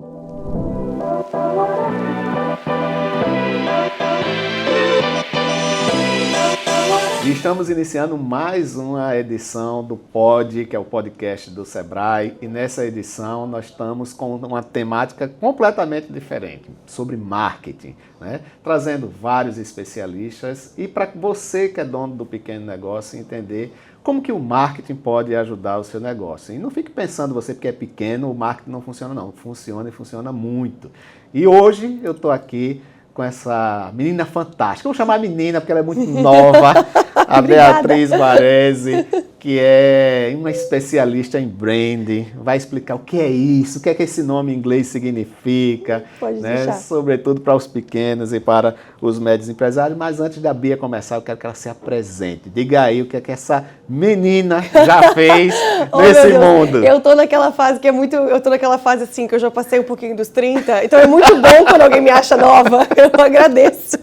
E estamos iniciando mais uma edição do Pod, que é o podcast do Sebrae. E nessa edição nós estamos com uma temática completamente diferente, sobre marketing, né? Trazendo vários especialistas e para você que é dono do pequeno negócio entender como que o marketing pode ajudar o seu negócio. E não fique pensando você porque é pequeno, o marketing não funciona não. Funciona e funciona muito. E hoje eu estou aqui com essa menina fantástica. Vou chamar menina porque ela é muito nova. A Beatriz Varese, que é uma especialista em branding, vai explicar o que é isso, o que é que esse nome em inglês significa, Pode né? deixar. Sobretudo para os pequenos e para os médios empresários. Mas antes da Bia começar, eu quero que ela se apresente. Diga aí o que é que essa menina já fez nesse mundo. Eu tô naquela fase eu tô naquela fase assim, que eu já passei um pouquinho dos 30, então é muito bom quando alguém me acha nova, eu agradeço.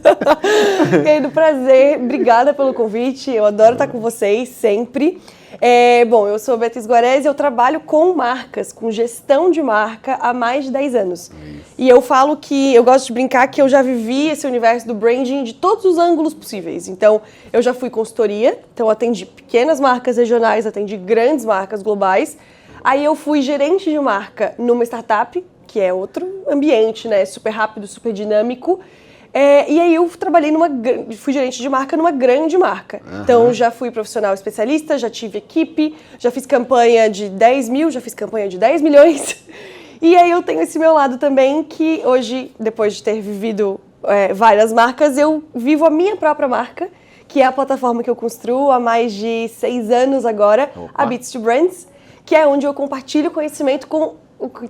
Querido, prazer, obrigada pelo convite, eu adoro estar com vocês, sempre. Bom, eu sou Beatriz Varese, eu trabalho com marcas, com gestão de marca há mais de 10 anos. Isso. E eu falo que, eu gosto de brincar que eu já vivi esse universo do branding de todos os ângulos possíveis. Então, eu já fui consultoria, então atendi pequenas marcas regionais, atendi grandes marcas globais. Aí eu fui gerente de marca numa startup, que é outro ambiente, né, super rápido, super dinâmico. E aí eu fui gerente de marca numa grande marca. Uhum. Então já fui profissional especialista, já tive equipe, já fiz campanha de 10 mil, já fiz campanha de 10 milhões. E aí eu tenho esse meu lado também que hoje, depois de ter vivido várias marcas, eu vivo a minha própria marca, que é a plataforma que eu construo há mais de 6 anos agora, a Beats to Brands, que é onde eu compartilho conhecimento com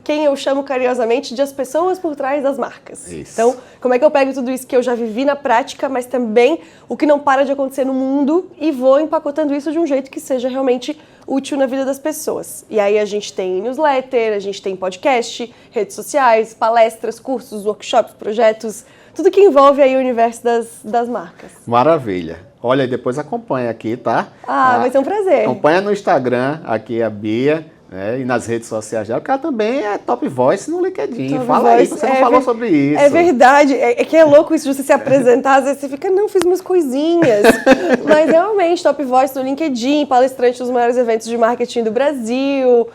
quem eu chamo carinhosamente de as pessoas por trás das marcas. Isso. Então, como é que eu pego tudo isso que eu já vivi na prática, mas também o que não para de acontecer no mundo e vou empacotando isso de um jeito que seja realmente útil na vida das pessoas. E aí a gente tem newsletter, a gente tem podcast, redes sociais, palestras, cursos, workshops, projetos, tudo que envolve aí o universo das marcas. Maravilha. Olha, e depois acompanha aqui, tá? Vai ser um prazer. Acompanha no Instagram, aqui a Bia, e nas redes sociais dela, porque ela também é top voice no LinkedIn. Fala aí, você não falou sobre isso. É verdade, é que é louco isso de você se apresentar, às vezes você fica, não, fiz umas coisinhas. Mas realmente, top voice no LinkedIn, palestrante dos maiores eventos de marketing do Brasil.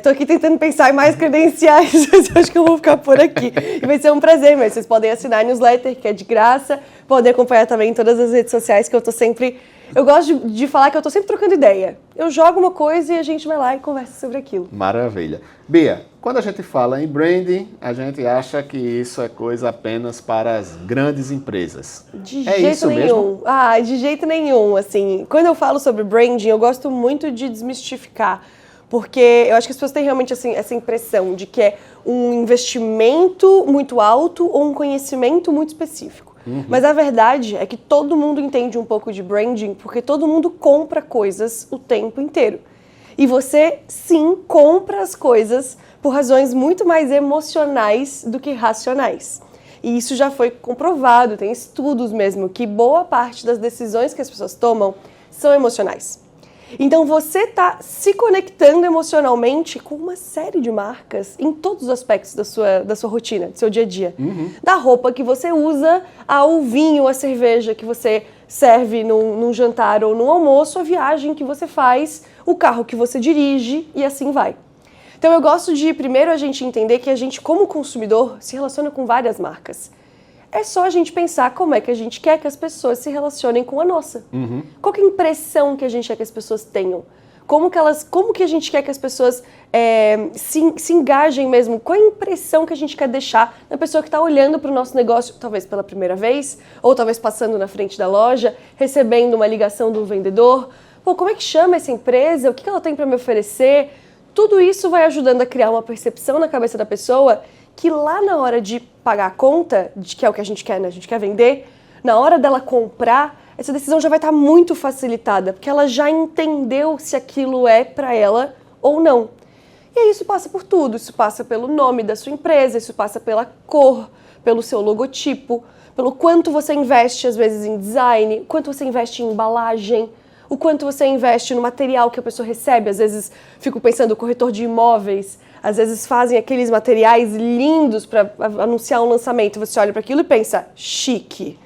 Tô aqui tentando pensar em mais credenciais, mas acho que eu vou ficar por aqui. E vai ser um prazer, mas vocês podem assinar a newsletter, que é de graça, podem acompanhar também em todas as redes sociais, que eu tô sempre... Eu gosto de falar que eu tô sempre trocando ideia. Eu jogo uma coisa e a gente vai lá e conversa sobre aquilo. Maravilha. Bia, quando a gente fala em branding, a gente acha que isso é coisa apenas para as grandes empresas. De jeito nenhum. De jeito nenhum. Assim, quando eu falo sobre branding, eu gosto muito de desmistificar. Porque eu acho que as pessoas têm realmente assim, essa impressão de que é um investimento muito alto ou um conhecimento muito específico. Uhum. Mas a verdade é que todo mundo entende um pouco de branding porque todo mundo compra coisas o tempo inteiro. E você, sim, compra as coisas por razões muito mais emocionais do que racionais. E isso já foi comprovado, tem estudos mesmo, que boa parte das decisões que as pessoas tomam são emocionais. Então você está se conectando emocionalmente com uma série de marcas em todos os aspectos da sua rotina, do seu dia a dia. Uhum. Da roupa que você usa, ao vinho, a cerveja que você serve num jantar ou num almoço, a viagem que você faz, o carro que você dirige e assim vai. Então eu gosto de, primeiro, a gente entender que a gente, como consumidor, se relaciona com várias marcas. É só a gente pensar como é que a gente quer que as pessoas se relacionem com a nossa. Uhum. Qual que é a impressão que a gente quer que as pessoas tenham? Como que a gente quer que as pessoas se engajem mesmo? Qual é a impressão que a gente quer deixar na pessoa que está olhando para o nosso negócio, talvez pela primeira vez, ou talvez passando na frente da loja, recebendo uma ligação do vendedor? Como é que chama essa empresa? O que ela tem para me oferecer? Tudo isso vai ajudando a criar uma percepção na cabeça da pessoa que lá na hora de pagar a conta, que é o que a gente quer, né? A gente quer vender, na hora dela comprar, essa decisão já vai estar muito facilitada, porque ela já entendeu se aquilo é para ela ou não. E aí isso passa por tudo, isso passa pelo nome da sua empresa, isso passa pela cor, pelo seu logotipo, pelo quanto você investe às vezes em design, quanto você investe em embalagem, o quanto você investe no material que a pessoa recebe. Às vezes fico pensando, o corretor de imóveis, às vezes fazem aqueles materiais lindos para anunciar um lançamento. Você olha para aquilo e pensa, chique.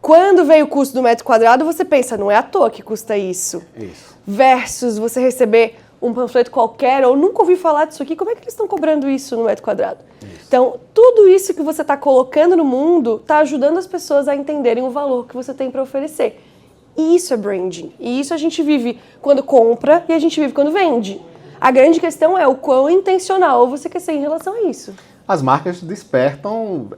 Quando veio o custo do metro quadrado, você pensa, não é à toa que custa isso. Isso. Versus você receber um panfleto qualquer, ou nunca ouvi falar disso aqui, como é que eles estão cobrando isso no metro quadrado? Isso. Então, tudo isso que você está colocando no mundo está ajudando as pessoas a entenderem o valor que você tem para oferecer. E isso é branding. E isso a gente vive quando compra e a gente vive quando vende. A grande questão é o quão intencional você quer ser em relação a isso. As marcas despertam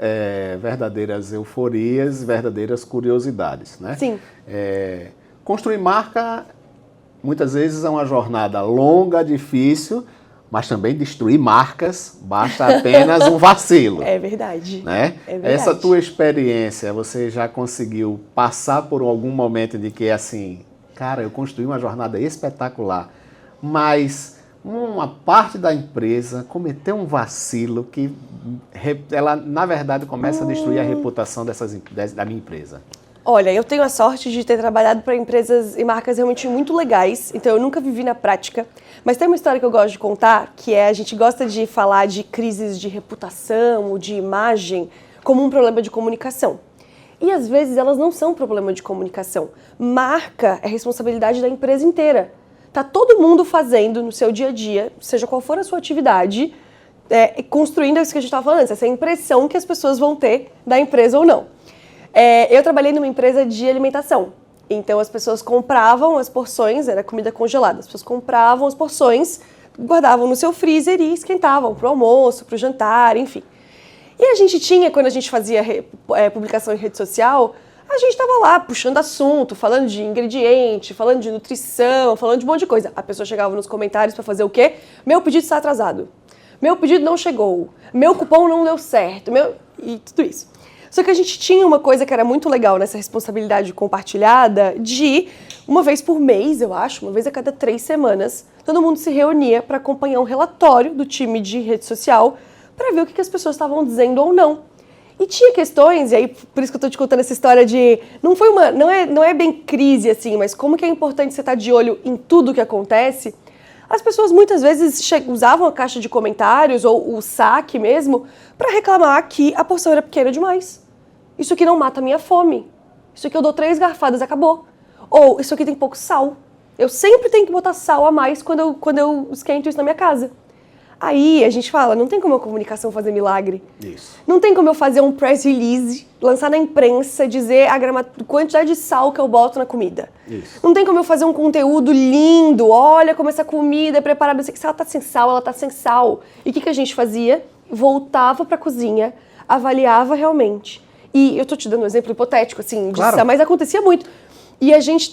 verdadeiras euforias, verdadeiras curiosidades, né? Sim. Construir marca, muitas vezes, é uma jornada longa, difícil, mas também destruir marcas basta apenas um vacilo. É verdade. Né? É verdade. Essa tua experiência, você já conseguiu passar por algum momento de que, assim, cara, eu construí uma jornada espetacular, mas uma parte da empresa cometeu um vacilo que ela, na verdade, começa a destruir a reputação da minha empresa. Olha, eu tenho a sorte de ter trabalhado para empresas e marcas realmente muito legais, então eu nunca vivi na prática. Mas tem uma história que eu gosto de contar, que é a gente gosta de falar de crises de reputação, de imagem, como um problema de comunicação. E às vezes elas não são problema de comunicação. Marca é responsabilidade da empresa inteira. Tá todo mundo fazendo no seu dia a dia, seja qual for a sua atividade, construindo isso que a gente estava falando antes, essa impressão que as pessoas vão ter da empresa ou não. Eu trabalhei numa empresa de alimentação, então as pessoas compravam as porções, era comida congelada, as pessoas compravam as porções, guardavam no seu freezer e esquentavam para o almoço, para o jantar, enfim. E a gente tinha, quando a gente fazia publicação em rede social, a gente estava lá puxando assunto, falando de ingrediente, falando de nutrição, falando de um monte de coisa. A pessoa chegava nos comentários para fazer o quê? Meu pedido está atrasado. Meu pedido não chegou. Meu cupom não deu certo. E tudo isso. Só que a gente tinha uma coisa que era muito legal nessa responsabilidade compartilhada de, uma vez por mês, eu acho, uma vez a cada 3 semanas, todo mundo se reunia para acompanhar um relatório do time de rede social para ver o que as pessoas estavam dizendo ou não. E tinha questões, e aí por isso que eu tô te contando essa história de... Não é bem crise, assim, mas como que é importante você estar de olho em tudo que acontece. As pessoas muitas vezes usavam a caixa de comentários ou o saque mesmo para reclamar que a porção era pequena demais. Isso aqui não mata a minha fome. Isso aqui eu dou 3 garfadas, acabou. Ou isso aqui tem pouco sal. Eu sempre tenho que botar sal a mais quando eu esquento isso na minha casa. Aí a gente fala, não tem como a comunicação fazer milagre. Isso. Não tem como eu fazer um press release, lançar na imprensa, dizer a quantidade de sal que eu boto na comida. Isso. Não tem como eu fazer um conteúdo lindo, olha como essa comida é preparada. Se ela tá sem sal, ela tá sem sal. E o que a gente fazia? Voltava pra cozinha, avaliava realmente. E eu tô te dando um exemplo hipotético, assim, claro. Mas acontecia muito. E a gente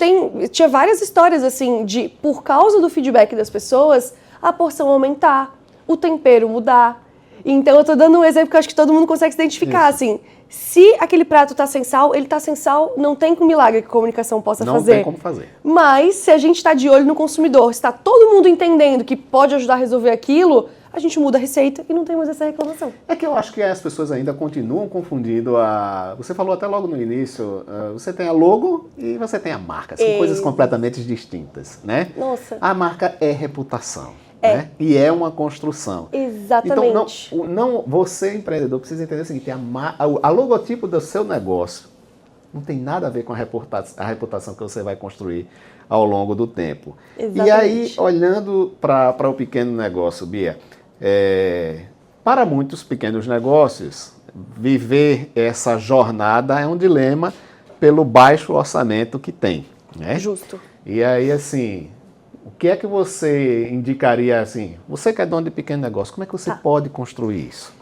tinha várias histórias, assim, de, por causa do feedback das pessoas, a porção aumentar, o tempero mudar. Então eu tô dando um exemplo que eu acho que todo mundo consegue se identificar, isso. assim. Se aquele prato tá sem sal, ele tá sem sal, não tem um milagre que a comunicação possa fazer. Não tem como fazer. Mas se a gente tá de olho no consumidor, se tá todo mundo entendendo que pode ajudar a resolver aquilo, a gente muda a receita e não tem mais essa reclamação. É que eu acho que as pessoas ainda continuam confundindo Você falou até logo no início, você tem a logo e você tem a marca. São coisas completamente distintas, né? Nossa. A marca é reputação. Né? E é uma construção. Exatamente. Então, você, empreendedor, precisa entender o seguinte: a logotipo do seu negócio não tem nada a ver com a reputação que você vai construir ao longo do tempo. Exatamente. E aí, olhando para o pequeno negócio, Bia, para muitos pequenos negócios, viver essa jornada é um dilema pelo baixo orçamento que tem. Né? Justo. E aí, assim... O que é que você indicaria, assim, você que é dono de pequeno negócio, como é que você pode construir isso?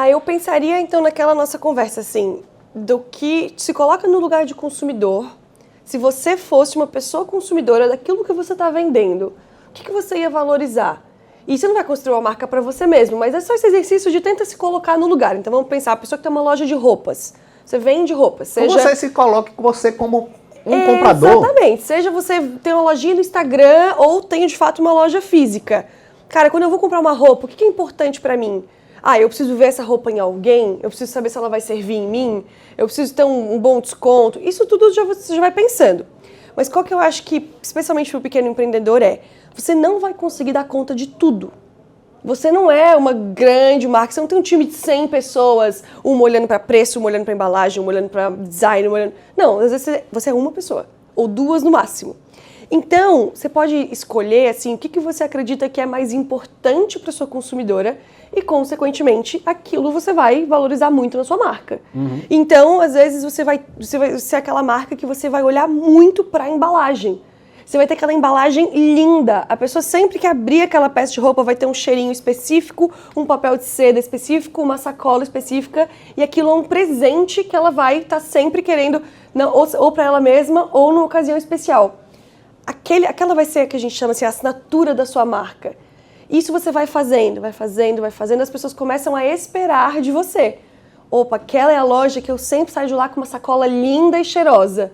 Eu pensaria, então, naquela nossa conversa, assim, do que se coloca no lugar de consumidor. Se você fosse uma pessoa consumidora daquilo que você está vendendo, o que você ia valorizar? E você não vai construir uma marca para você mesmo, mas é só esse exercício de tenta se colocar no lugar. Então, vamos pensar, a pessoa que tem uma loja de roupas, você vende roupas, seja... Você se coloque você como... comprador. Exatamente. Seja você tem uma lojinha no Instagram ou tem, de fato, uma loja física. Cara, quando eu vou comprar uma roupa, o que é importante pra mim? Eu preciso ver essa roupa em alguém, eu preciso saber se ela vai servir em mim, eu preciso ter um bom desconto. Isso tudo você já vai pensando. Mas qual que eu acho que, especialmente para o pequeno empreendedor, você não vai conseguir dar conta de tudo. Você não é uma grande marca, você não tem um time de 100 pessoas, uma olhando para preço, uma olhando para embalagem, uma olhando para design, uma olhando... Não, às vezes você é uma pessoa, ou duas no máximo. Então, você pode escolher assim, o que você acredita que é mais importante para sua consumidora e, consequentemente, aquilo você vai valorizar muito na sua marca. Então, às vezes, você vai ser aquela marca que você vai olhar muito para a embalagem. Você vai ter aquela embalagem linda. A pessoa sempre que abrir aquela peça de roupa vai ter um cheirinho específico, um papel de seda específico, uma sacola específica, e aquilo é um presente que ela vai estar sempre querendo, ou para ela mesma, ou numa ocasião especial. Aquela vai ser a que a gente chama assim, a assinatura da sua marca. Isso você vai fazendo, as pessoas começam a esperar de você. Opa, aquela é a loja que eu sempre saio de lá com uma sacola linda e cheirosa.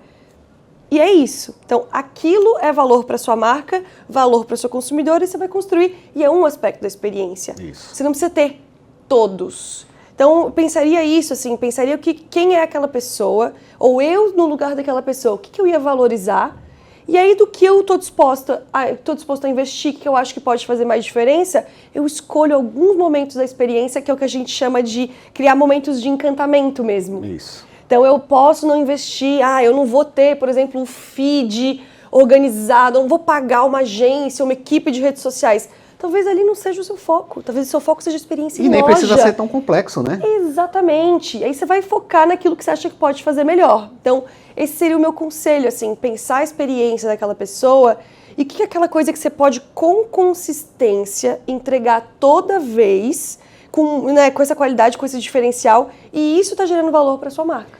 E é isso. Então, aquilo é valor para sua marca, valor para o seu consumidor, e você vai construir, e é um aspecto da experiência. Isso. Você não precisa ter todos. Então, eu pensaria isso, assim, pensaria quem é aquela pessoa, ou eu no lugar daquela pessoa, o que eu ia valorizar, e aí do que eu estou disposta a investir, que eu acho que pode fazer mais diferença, eu escolho alguns momentos da experiência, que é o que a gente chama de criar momentos de encantamento mesmo. Isso. Então, eu posso não investir, eu não vou ter, por exemplo, um feed organizado, eu não vou pagar uma agência, uma equipe de redes sociais. Talvez ali não seja o seu foco, talvez o seu foco seja a experiência em loja. E nem precisa ser tão complexo, né? Exatamente. Aí você vai focar naquilo que você acha que pode fazer melhor. Então, esse seria o meu conselho, assim, pensar a experiência daquela pessoa e o que é aquela coisa que você pode, com consistência, entregar toda vez, com essa qualidade, com esse diferencial, e isso está gerando valor para sua marca.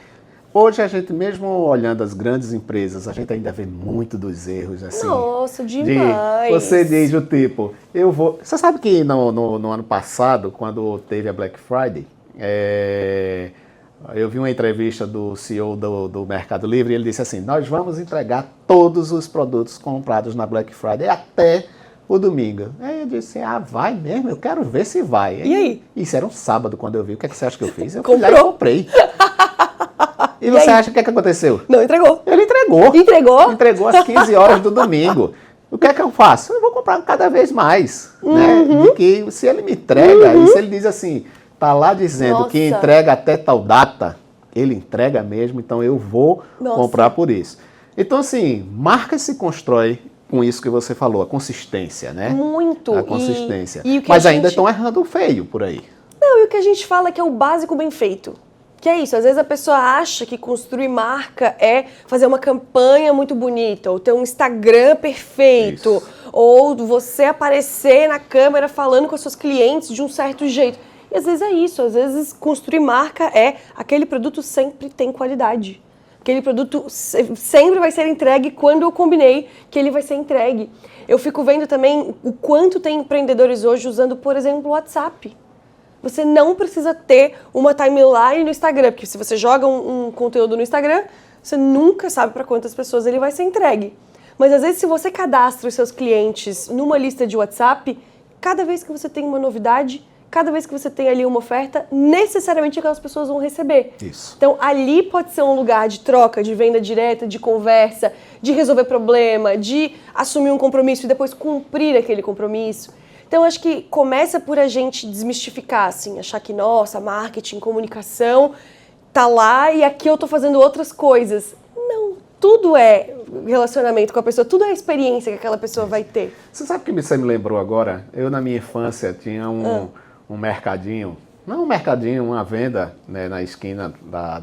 Hoje a gente, mesmo olhando as grandes empresas, a gente ainda vê muito dos erros, assim. Nossa, demais! Você diz o tipo, eu vou... Você sabe que no ano passado, quando teve a Black Friday, eu vi uma entrevista do CEO do Mercado Livre e ele disse assim, nós vamos entregar todos os produtos comprados na Black Friday até o domingo. Aí eu disse, vai mesmo? Eu quero ver se vai. E aí? Isso era um sábado quando eu vi. O que é que você acha que eu fiz? Eu Comprou. fui lá e comprei. E você acha o que é que aconteceu? Não entregou. Ele entregou. Entregou? Entregou às 15 horas do domingo. O que é que eu faço? Eu vou comprar cada vez mais. Né? De que se ele me entrega, e se ele diz assim, tá lá dizendo que entrega até tal data, ele entrega mesmo, então eu vou comprar por isso. Então, assim, marca se constrói com isso que você falou, a consistência, né? Muito. A consistência. E o que mas ainda estão errando feio por aí. Não, e o que a gente fala é que é o básico bem feito. Que é isso, às vezes a pessoa acha que construir marca é fazer uma campanha muito bonita, ou ter um Instagram perfeito, ou você aparecer na câmera falando com os seus clientes de um certo jeito. E às vezes é isso, às vezes construir marca é aquele produto sempre tem qualidade. Aquele produto sempre vai ser entregue quando eu combinei que ele vai ser entregue. Eu fico vendo também o quanto tem empreendedores hoje usando, por exemplo, o WhatsApp. Você não precisa ter uma timeline no Instagram, porque se você joga um conteúdo no Instagram, você nunca sabe para quantas pessoas ele vai ser entregue. Mas às vezes se você cadastra os seus clientes numa lista de WhatsApp, cada vez que você tem uma novidade, cada vez que você tem ali uma oferta, necessariamente aquelas pessoas vão receber. Isso. Então ali pode ser um lugar de troca, de venda direta, de conversa, de resolver problema, de assumir um compromisso e depois cumprir aquele compromisso. Então, acho que começa por a gente desmistificar, assim, achar que, nossa, marketing, comunicação, tá lá e aqui eu tô fazendo outras coisas. Não, tudo é relacionamento com a pessoa, tudo é a experiência que aquela pessoa vai ter. Você sabe que você me lembrou agora? Eu, na minha infância, tinha um mercadinho, não um mercadinho, uma venda, né, na esquina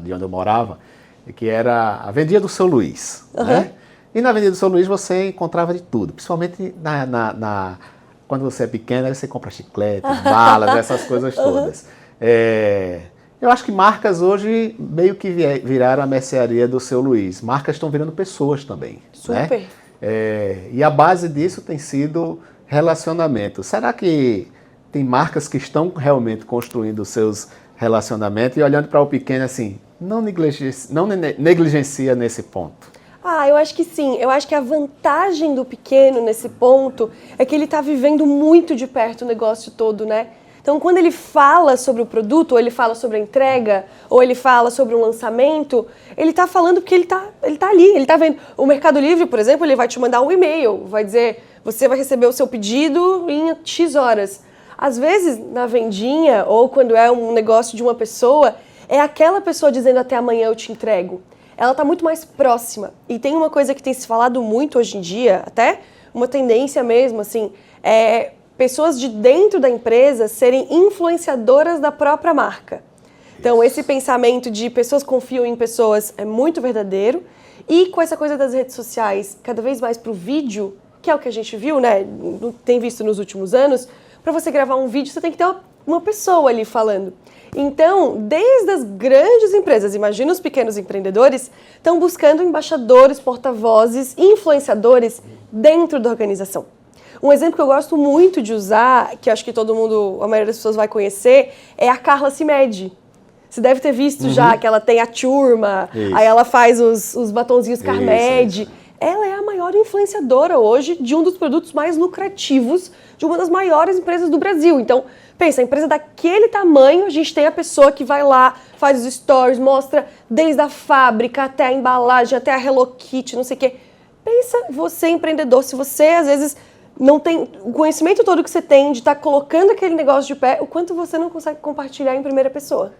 de onde eu morava, que era a Vendinha do Seu Luiz, né? E na Vendinha do Seu Luiz você encontrava de tudo, principalmente quando você é pequena, você compra chicletes, balas, essas coisas todas. Eu acho que marcas hoje meio que viraram a mercearia do Seu Luiz. Marcas estão virando pessoas também. Super. Né? E a base disso tem sido relacionamento. Será que tem marcas que estão realmente construindo os seus relacionamentos e olhando para o pequeno assim, não negligencia nesse ponto? Eu acho que sim. Eu acho que a vantagem do pequeno nesse ponto é que ele está vivendo muito de perto o negócio todo, né? Então, quando ele fala sobre o produto, ou ele fala sobre a entrega, ou ele fala sobre um lançamento, ele está falando porque ele tá ali, ele está vendo. O Mercado Livre, por exemplo, ele vai te mandar um e-mail, vai dizer, você vai receber o seu pedido em X horas. Às vezes, na vendinha, ou quando é um negócio de uma pessoa, é aquela pessoa dizendo até amanhã eu te entrego. Ela está muito mais próxima. E tem uma coisa que tem se falado muito hoje em dia, até uma tendência mesmo, assim, é pessoas de dentro da empresa serem influenciadoras da própria marca. Então, esse pensamento de pessoas confiam em pessoas é muito verdadeiro. E com essa coisa das redes sociais, cada vez mais para o vídeo, que é o que a gente viu, né, tem visto nos últimos anos, para você gravar um vídeo, você tem que ter uma pessoa ali falando. Então, desde as grandes empresas, imagina os pequenos empreendedores, estão buscando embaixadores, porta-vozes, influenciadores dentro da organização. Um exemplo que eu gosto muito de usar, que acho que todo mundo, a maioria das pessoas vai conhecer, é a Carla Cimedi. Você deve ter visto já que ela tem a turma, aí ela faz os batonzinhos Carmed. Ela é a maior influenciadora hoje de um dos produtos mais lucrativos de uma das maiores empresas do Brasil. Então, pensa, a empresa daquele tamanho, a gente tem a pessoa que vai lá, faz os stories, mostra desde a fábrica até a embalagem, até a Hello Kitty, não sei o quê. Pensa você, empreendedor, se você às vezes não tem o conhecimento todo que você tem de estar colocando aquele negócio de pé, o quanto você não consegue compartilhar em primeira pessoa.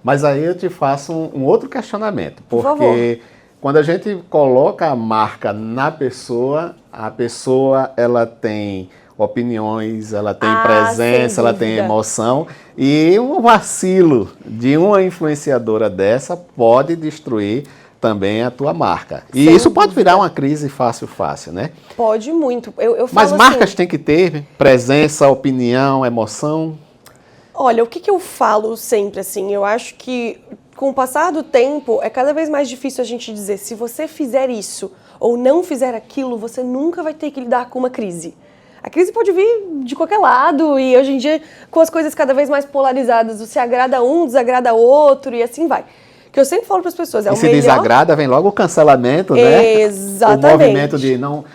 Mas aí eu te faço um outro questionamento, Por favor. Quando a gente coloca a marca na pessoa, a pessoa ela tem opiniões, ela tem presença, ela tem emoção, e um vacilo de uma influenciadora dessa pode destruir também a tua marca. E isso pode virar uma crise fácil, né? Pode muito. Eu falo Mas marcas assim, têm que ter presença, opinião, emoção. Olha, o que eu falo sempre, assim, eu acho que com o passar do tempo é cada vez mais difícil a gente dizer se você fizer isso ou não fizer aquilo, você nunca vai ter que lidar com uma crise. A crise pode vir de qualquer lado e hoje em dia, com as coisas cada vez mais polarizadas, você agrada um, desagrada outro e assim vai. O que eu sempre falo para as pessoas é o melhor... E se desagrada, vem logo o cancelamento, né? Exatamente. O movimento de não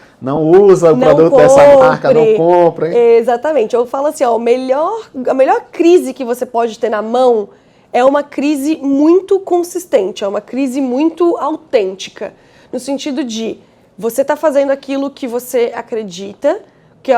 usa o produto dessa marca, não compra. Exatamente. Eu falo assim, ó, a melhor crise que você pode ter na mão é uma crise muito consistente, é uma crise muito autêntica. No sentido de você está fazendo aquilo que você acredita, que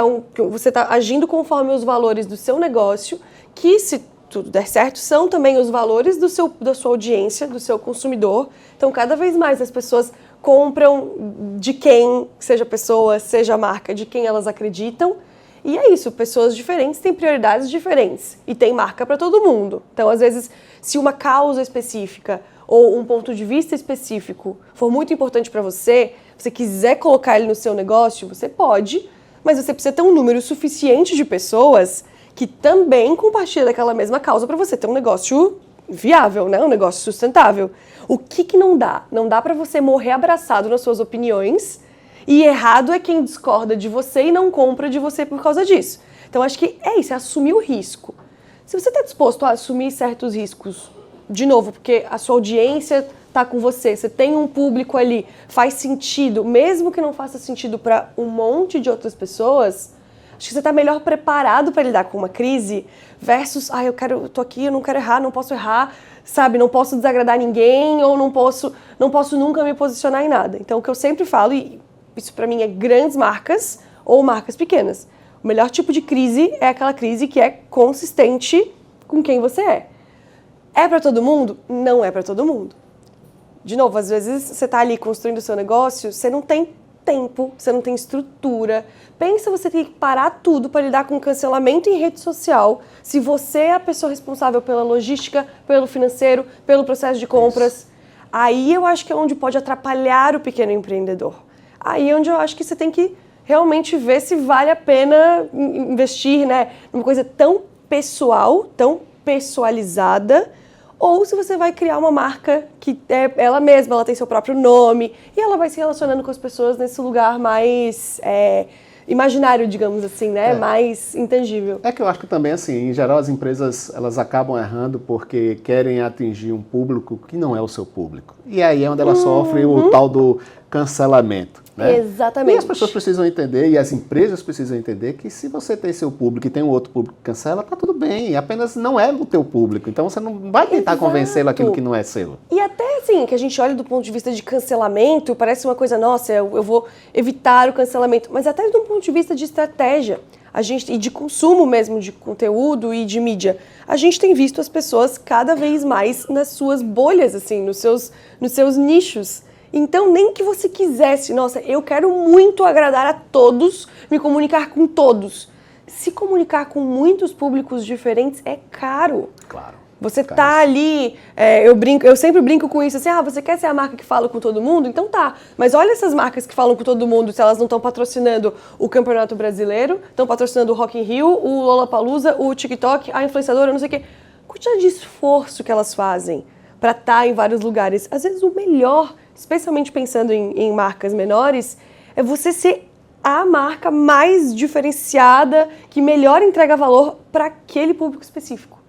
você está agindo conforme os valores do seu negócio, que se tudo der certo, são também os valores da sua audiência, do seu consumidor. Então, cada vez mais as pessoas compram de quem, seja pessoa, seja marca, de quem elas acreditam. E é isso, pessoas diferentes têm prioridades diferentes e tem marca para todo mundo. Então, às vezes, se uma causa específica ou um ponto de vista específico for muito importante para você, você quiser colocar ele no seu negócio, você pode, mas você precisa ter um número suficiente de pessoas que também compartilham daquela mesma causa para você ter um negócio viável, né? Um negócio sustentável. O que não dá? Não dá para você morrer abraçado nas suas opiniões e errado é quem discorda de você e não compra de você por causa disso. Então, acho que é isso, é assumir o risco. Se você está disposto a assumir certos riscos, de novo, porque a sua audiência está com você, você tem um público ali, faz sentido, mesmo que não faça sentido para um monte de outras pessoas, acho que você está melhor preparado para lidar com uma crise versus, eu tô aqui, eu não quero errar, não posso errar, sabe, não posso desagradar ninguém ou não posso nunca me posicionar em nada. Então, o que eu sempre falo, e isso para mim é grandes marcas ou marcas pequenas, o melhor tipo de crise é aquela crise que é consistente com quem você é. É para todo mundo? Não é para todo mundo. De novo, às vezes você está ali construindo o seu negócio, você não tem tempo, você não tem estrutura. Pensa, você tem que parar tudo para lidar com cancelamento em rede social, se você é a pessoa responsável pela logística, pelo financeiro, pelo processo de compras. Isso. Aí eu acho que é onde pode atrapalhar o pequeno empreendedor. Aí é onde eu acho que você tem que realmente ver se vale a pena investir, né, numa coisa tão pessoal, tão personalizada, ou se você vai criar uma marca que é ela mesma, ela tem seu próprio nome, e ela vai se relacionando com as pessoas nesse lugar mais imaginário, digamos assim, né? Mais intangível. É que eu acho que também, assim, em geral as empresas elas acabam errando porque querem atingir um público que não é o seu público. E aí é onde ela sofre o tal do cancelamento. Né? Exatamente. E as pessoas precisam entender, e as empresas precisam entender que se você tem seu público e tem um outro público que cancela, tá tudo bem, apenas não é o teu público, então você não vai tentar convencê-lo aquilo que não é seu. E até assim, que a gente olha do ponto de vista de cancelamento, parece uma coisa, nossa, eu vou evitar o cancelamento, mas até do ponto de vista de estratégia. e de consumo mesmo de conteúdo e de mídia, a gente tem visto as pessoas cada vez mais nas suas bolhas, assim, nos seus nichos. Então, nem que você quisesse, nossa, eu quero muito agradar a todos, me comunicar com todos. Se comunicar com muitos públicos diferentes é caro. Claro. Você tá ali, eu sempre brinco com isso, assim, você quer ser a marca que fala com todo mundo? Então tá, mas olha essas marcas que falam com todo mundo, se elas não estão patrocinando o Campeonato Brasileiro, estão patrocinando o Rock in Rio, o Lollapalooza, o TikTok, a influenciadora, não sei o quê. Quantidade de esforço que elas fazem para estar em vários lugares. Às vezes o melhor, especialmente pensando em marcas menores, é você ser a marca mais diferenciada, que melhor entrega valor para aquele público específico.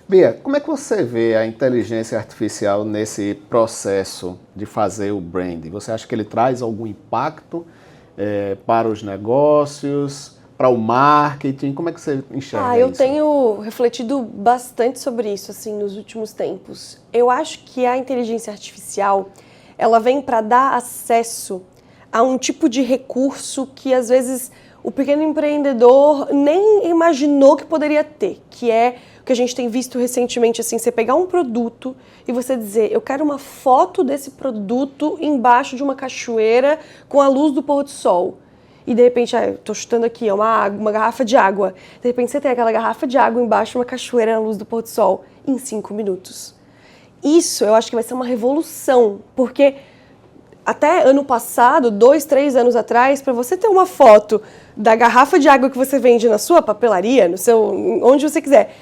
Bia, como é que você vê a inteligência artificial nesse processo de fazer o branding? Você acha que ele traz algum impacto para os negócios, para o marketing? Como é que você enxerga eu isso? tenho refletido bastante sobre isso assim, nos últimos tempos. Eu acho que a inteligência artificial ela vem para dar acesso a um tipo de recurso que às vezes o pequeno empreendedor nem imaginou que poderia ter, que é o que a gente tem visto recentemente, assim, você pegar um produto e você dizer, eu quero uma foto desse produto embaixo de uma cachoeira com a luz do pôr do sol. E de repente, eu tô chutando aqui, é uma garrafa de água. De repente você tem aquela garrafa de água embaixo de uma cachoeira na luz do pôr do sol em 5 minutos. Isso eu acho que vai ser uma revolução, porque até ano passado, 2, 3 anos atrás, para você ter uma foto da garrafa de água que você vende na sua papelaria, onde você quiser,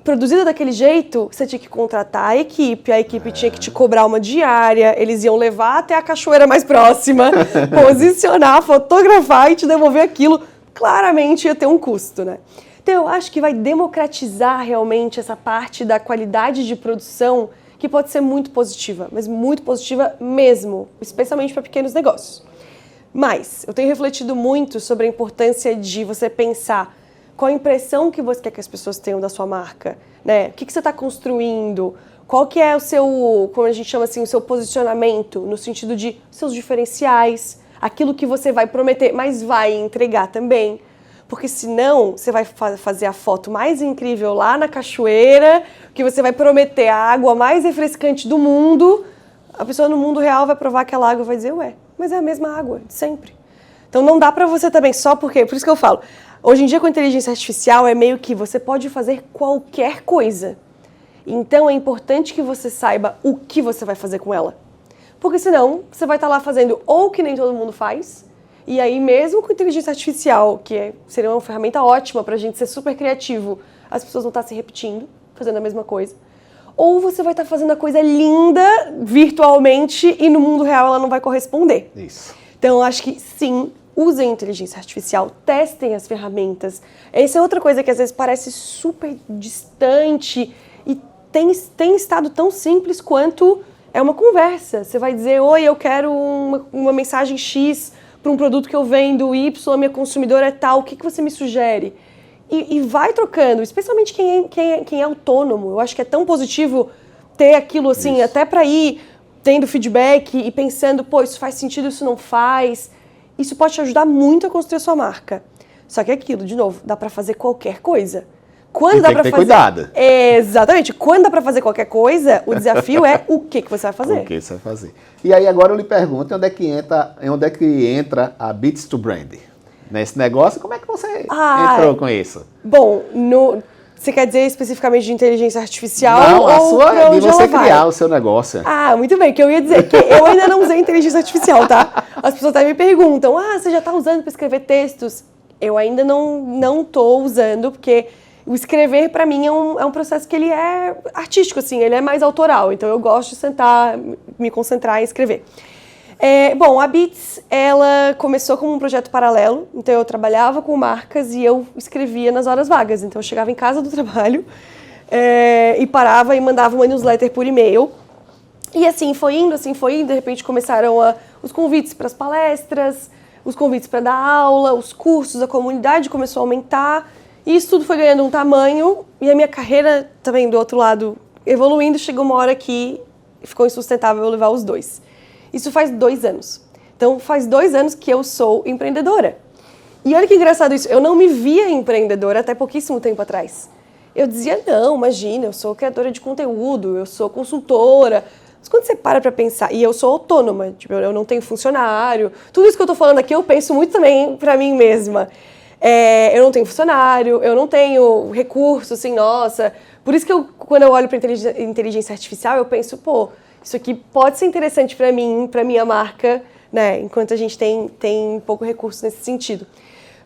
produzida daquele jeito, você tinha que contratar a equipe tinha que te cobrar uma diária, eles iam levar até a cachoeira mais próxima, posicionar, fotografar e te devolver aquilo, claramente ia ter um custo, né? Então eu acho que vai democratizar realmente essa parte da qualidade de produção que pode ser muito positiva, mas muito positiva mesmo, especialmente para pequenos negócios. Mas eu tenho refletido muito sobre a importância de você pensar qual a impressão que você quer que as pessoas tenham da sua marca, né? O que você está construindo, qual que é o seu, como a gente chama assim, o seu posicionamento, no sentido de seus diferenciais, aquilo que você vai prometer, mas vai entregar também. Porque senão você vai fazer a foto mais incrível lá na cachoeira, que você vai prometer a água mais refrescante do mundo, a pessoa no mundo real vai provar aquela água e vai dizer, mas é a mesma água de sempre. Então não dá pra você também só porque, por isso que eu falo, hoje em dia com a inteligência artificial é meio que você pode fazer qualquer coisa. Então é importante que você saiba o que você vai fazer com ela. Porque senão você vai estar lá fazendo ou o que nem todo mundo faz, e aí mesmo com inteligência artificial, que seria uma ferramenta ótima pra gente ser super criativo, as pessoas vão estar se repetindo, fazendo a mesma coisa. Ou você vai estar fazendo a coisa linda virtualmente e no mundo real ela não vai corresponder. Isso. Então eu acho que sim, usem a inteligência artificial, testem as ferramentas. Essa é outra coisa que às vezes parece super distante e tem estado tão simples quanto é uma conversa. Você vai dizer, oi, eu quero uma mensagem X para um produto que eu vendo, Y, a minha consumidora é tal, o que você me sugere? E vai trocando, especialmente quem é autônomo. Eu acho que é tão positivo ter aquilo assim, isso. Até para ir tendo feedback e pensando, isso faz sentido, isso não faz. Isso pode te ajudar muito a construir a sua marca. Só que é aquilo, de novo, dá para fazer qualquer coisa. Quando dá tem que ter cuidado. Exatamente. Quando dá para fazer qualquer coisa, o desafio é o que você vai fazer. O que você vai fazer. E aí agora eu lhe pergunto, onde é que entra a Beats to Brand? Nesse negócio, como é que você entrou com isso? Bom, você quer dizer especificamente de inteligência artificial? Não, de você criar o seu negócio. Muito bem, que eu ia dizer que eu ainda não usei inteligência artificial, tá? As pessoas até me perguntam, você já está usando para escrever textos? Eu ainda não estou usando, porque o escrever, para mim, é um processo que ele é artístico, assim, ele é mais autoral. Então, eu gosto de sentar, me concentrar em escrever. Bom, a Beats, ela começou como um projeto paralelo. Então, eu trabalhava com marcas e eu escrevia nas horas vagas. Então, eu chegava em casa do trabalho e parava e mandava uma newsletter por e-mail. E assim foi indo. De repente, começaram os convites para as palestras, os convites para dar aula, os cursos, a comunidade começou a aumentar. E isso tudo foi ganhando um tamanho, e a minha carreira também, do outro lado, evoluindo, chegou uma hora que ficou insustentável eu levar os dois. Isso faz 2 anos. Então, faz 2 anos que eu sou empreendedora. E olha que engraçado isso, eu não me via empreendedora até pouquíssimo tempo atrás. Eu dizia, não, imagina, eu sou criadora de conteúdo, eu sou consultora. Mas quando você para pra pensar, e eu sou autônoma, tipo, eu não tenho funcionário, tudo isso que eu tô falando aqui eu penso muito também pra mim mesma. Eu não tenho funcionário, eu não tenho recurso, assim, nossa. Por isso que quando eu olho pra inteligência artificial, eu penso, pô, isso aqui pode ser interessante pra mim, pra minha marca, né? Enquanto a gente tem pouco recurso nesse sentido.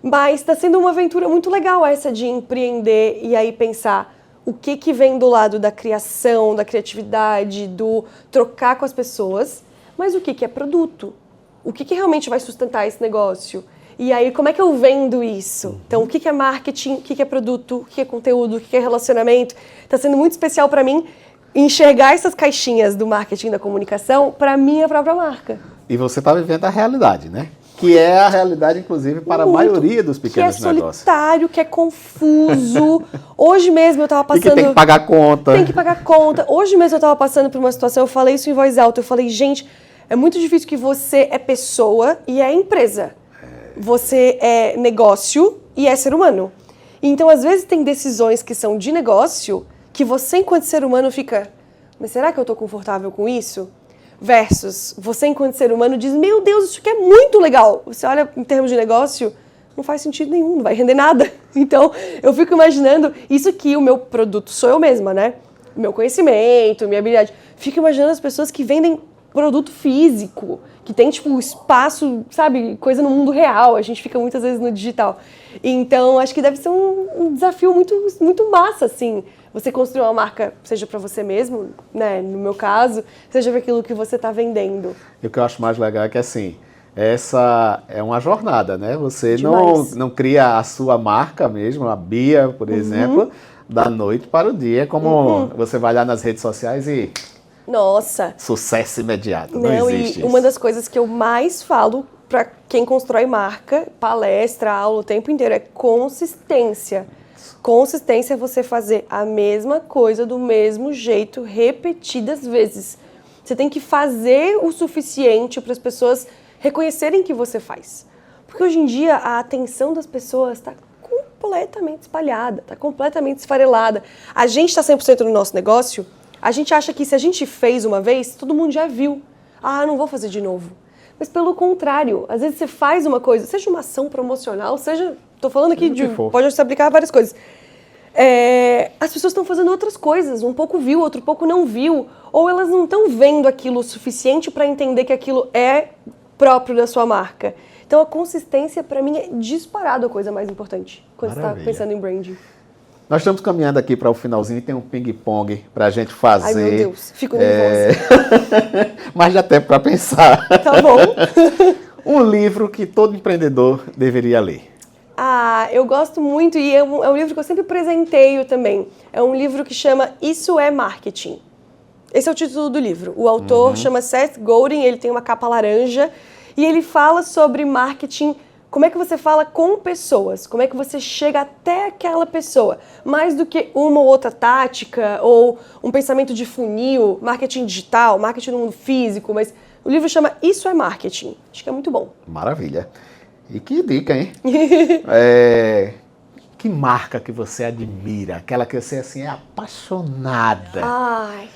Mas está sendo uma aventura muito legal essa de empreender e aí pensar o que vem do lado da criação, da criatividade, do trocar com as pessoas, mas o que é produto? O que realmente vai sustentar esse negócio? E aí, como é que eu vendo isso? Então, o que é marketing, o que é produto, o que é conteúdo, o que é relacionamento? Está sendo muito especial para mim enxergar essas caixinhas do marketing da comunicação para a minha própria marca. E você está vivendo a realidade, né? Que é a realidade, inclusive, para muito, a maioria dos pequenos negócios. Que é solitário, que é confuso. Hoje mesmo eu estava passando... E que tem que pagar conta. Tem que pagar conta. Hoje mesmo eu estava passando por uma situação, eu falei isso em voz alta, eu falei, gente, é muito difícil que você é pessoa e é empresa. Você é negócio e é ser humano. Então, às vezes, tem decisões que são de negócio que você, enquanto ser humano, fica... Mas será que eu estou confortável com isso? Versus, você enquanto ser humano diz, meu Deus, isso aqui é muito legal. Você olha em termos de negócio, não faz sentido nenhum, não vai render nada. Então, eu fico imaginando, isso aqui, o meu produto sou eu mesma, né? Meu conhecimento, minha habilidade. Fico imaginando as pessoas que vendem produto físico, que tem, tipo, espaço, sabe, coisa no mundo real. A gente fica muitas vezes no digital. Então, acho que deve ser um desafio muito, muito massa, assim. Você construir uma marca, seja para você mesmo, né, no meu caso, seja para aquilo que você está vendendo. E o que eu acho mais legal é que, assim, essa é uma jornada, né? Você não cria a sua marca mesmo, a Bia, por exemplo, da noite para o dia, como você vai lá nas redes sociais e... Nossa! Sucesso imediato, não existe isso. Uma das coisas que eu mais falo para quem constrói marca, palestra, aula, o tempo inteiro, é consistência. Consistência é você fazer a mesma coisa do mesmo jeito, repetidas vezes. Você tem que fazer o suficiente para as pessoas reconhecerem que você faz. Porque hoje em dia a atenção das pessoas está completamente espalhada, está completamente esfarelada. A gente está 100% no nosso negócio, a gente acha que se a gente fez uma vez, todo mundo já viu. Ah, não vou fazer de novo. Mas pelo contrário, às vezes você faz uma coisa, seja uma ação promocional, seja... Estou falando aqui pode se aplicar a várias coisas. As pessoas estão fazendo outras coisas, um pouco viu, outro pouco não viu, ou elas não estão vendo aquilo o suficiente para entender que aquilo é próprio da sua marca. Então a consistência para mim é disparado a coisa mais importante quando você está pensando em branding. Nós estamos caminhando aqui para o finalzinho e tem um ping-pong para a gente fazer. Ai, meu Deus, fico nervosa. Mas dá tempo para pensar. Tá bom. Um livro que todo empreendedor deveria ler. Ah, eu gosto muito e é um livro que eu sempre presenteio também. É um livro que chama Isso é Marketing. Esse é o título do livro. O autor chama Seth Godin, ele tem uma capa laranja e ele fala sobre marketing, como é que você fala com pessoas, como é que você chega até aquela pessoa, mais do que uma ou outra tática ou um pensamento de funil, marketing digital, marketing no mundo físico, mas o livro chama Isso é Marketing. Acho que é muito bom. Maravilha. E que dica, hein? Que marca que você admira? Aquela que você assim, é apaixonada? Ai,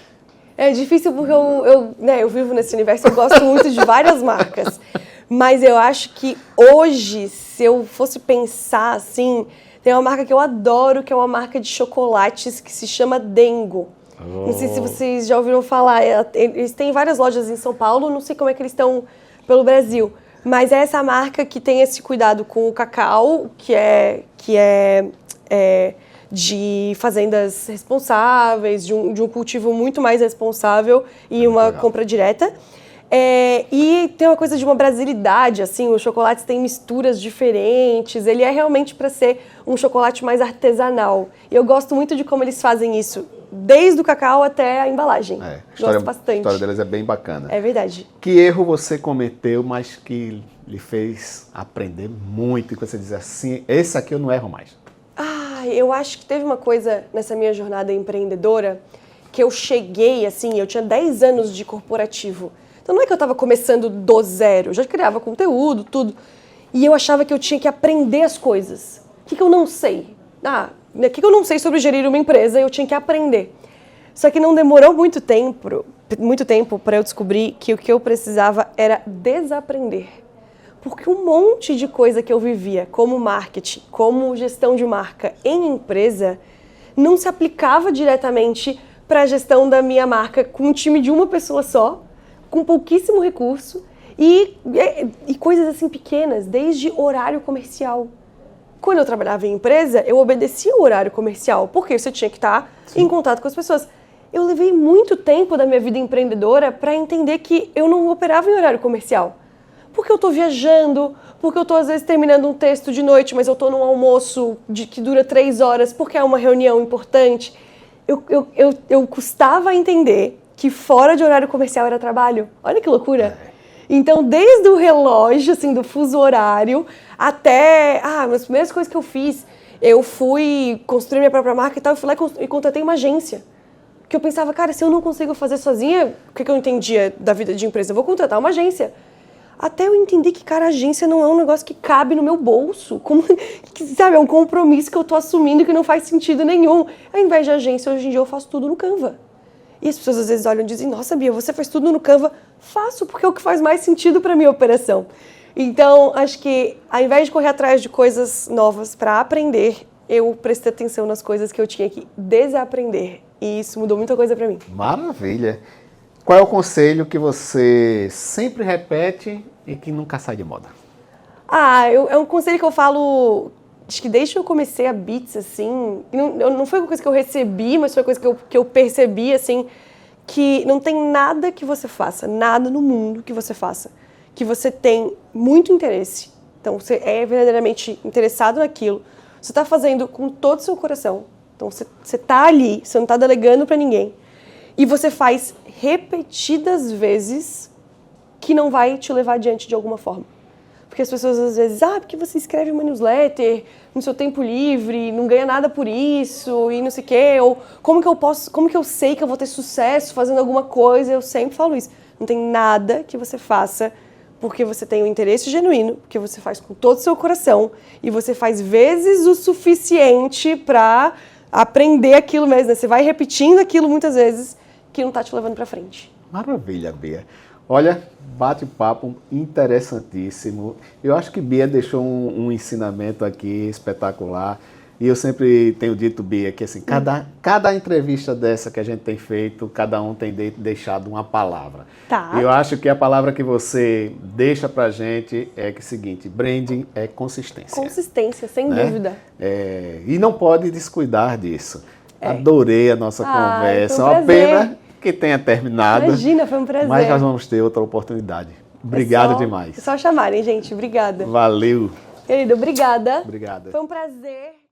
é difícil porque eu vivo nesse universo, eu gosto muito de várias marcas. Mas eu acho que hoje, se eu fosse pensar assim, tem uma marca que eu adoro, que é uma marca de chocolates que se chama Dengo. Não sei se vocês já ouviram falar. Eles têm várias lojas em São Paulo, não sei como é que eles estão pelo Brasil. Mas é essa marca que tem esse cuidado com o cacau, que é de fazendas responsáveis, de um cultivo muito mais responsável e uma compra direta. E tem uma coisa de uma brasilidade, assim, os chocolates têm misturas diferentes, ele é realmente para ser um chocolate mais artesanal. E eu gosto muito de como eles fazem isso, desde o cacau até a embalagem. Gosto bastante. A história deles é bem bacana. É verdade. Que erro você cometeu, mas que lhe fez aprender muito e que você diz assim, esse aqui eu não erro mais? Eu acho que teve uma coisa nessa minha jornada empreendedora que eu cheguei, assim, eu tinha 10 anos de corporativo. Então não é que eu estava começando do zero, eu já criava conteúdo, tudo. E eu achava que eu tinha que aprender as coisas. O que eu não sei? O que eu não sei sobre gerir uma empresa? Eu tinha que aprender. Só que não demorou muito tempo para eu descobrir que o que eu precisava era desaprender. Porque um monte de coisa que eu vivia, como marketing, como gestão de marca em empresa, não se aplicava diretamente para a gestão da minha marca com um time de uma pessoa só, com pouquíssimo recurso e coisas assim pequenas, desde horário comercial. Quando eu trabalhava em empresa, eu obedecia o horário comercial, porque você tinha que estar em contato com as pessoas. Eu levei muito tempo da minha vida empreendedora para entender que eu não operava em horário comercial. Porque eu estou viajando, porque eu estou às vezes terminando um texto de noite, mas eu estou num almoço que dura 3 horas, porque é uma reunião importante. Eu custava entender que fora de horário comercial era trabalho. Olha que loucura! Então, desde o relógio, assim, do fuso horário, até... as primeiras coisas que eu fiz, eu fui construir minha própria marca e tal, eu fui lá e contratei uma agência. Que eu pensava, cara, se eu não consigo fazer sozinha, o que eu entendia da vida de empresa? Eu vou contratar uma agência. Até eu entender que, cara, a agência não é um negócio que cabe no meu bolso. Sabe, é um compromisso que eu tô assumindo que não faz sentido nenhum. Ao invés de agência, hoje em dia eu faço tudo no Canva. E as pessoas às vezes olham e dizem, nossa, Bia, você faz tudo no Canva. Faço, porque é o que faz mais sentido para minha operação. Então, acho que ao invés de correr atrás de coisas novas para aprender, eu prestei atenção nas coisas que eu tinha que desaprender. E isso mudou muita coisa para mim. Maravilha! Qual é o conselho que você sempre repete e que nunca sai de moda? É um conselho que eu falo, acho que desde que eu comecei a Beats, assim, não foi uma coisa que eu recebi, mas foi uma coisa que eu percebi, assim, que não tem nada que você faça, nada no mundo que você faça, que você tem muito interesse. Então, você é verdadeiramente interessado naquilo, você está fazendo com todo o seu coração. Então, você está ali, você não está delegando para ninguém. E você faz repetidas vezes que não vai te levar adiante de alguma forma. Porque as pessoas às vezes, porque você escreve uma newsletter no seu tempo livre, não ganha nada por isso e não sei o quê, ou como que eu sei que eu vou ter sucesso fazendo alguma coisa? Eu sempre falo isso. Não tem nada que você faça porque você tem um interesse genuíno, porque você faz com todo o seu coração e você faz vezes o suficiente para aprender aquilo mesmo, né? Você vai repetindo aquilo muitas vezes que não está te levando para frente. Maravilha, Bia. Olha, bate-papo interessantíssimo. Eu acho que Bia deixou um ensinamento aqui espetacular. E eu sempre tenho dito, Bia, que assim, cada entrevista dessa que a gente tem feito, cada um tem deixado uma palavra. Tá. E eu acho que a palavra que você deixa pra gente é que é o seguinte, branding é consistência. Consistência, sem dúvida. E não pode descuidar disso. Adorei a nossa conversa. Foi um Uma pena que tenha terminado. Imagina, foi um prazer. Mas nós vamos ter outra oportunidade. Obrigado demais. É só chamarem, gente. Obrigada. Valeu. Querido, obrigada. Obrigada. Foi um prazer.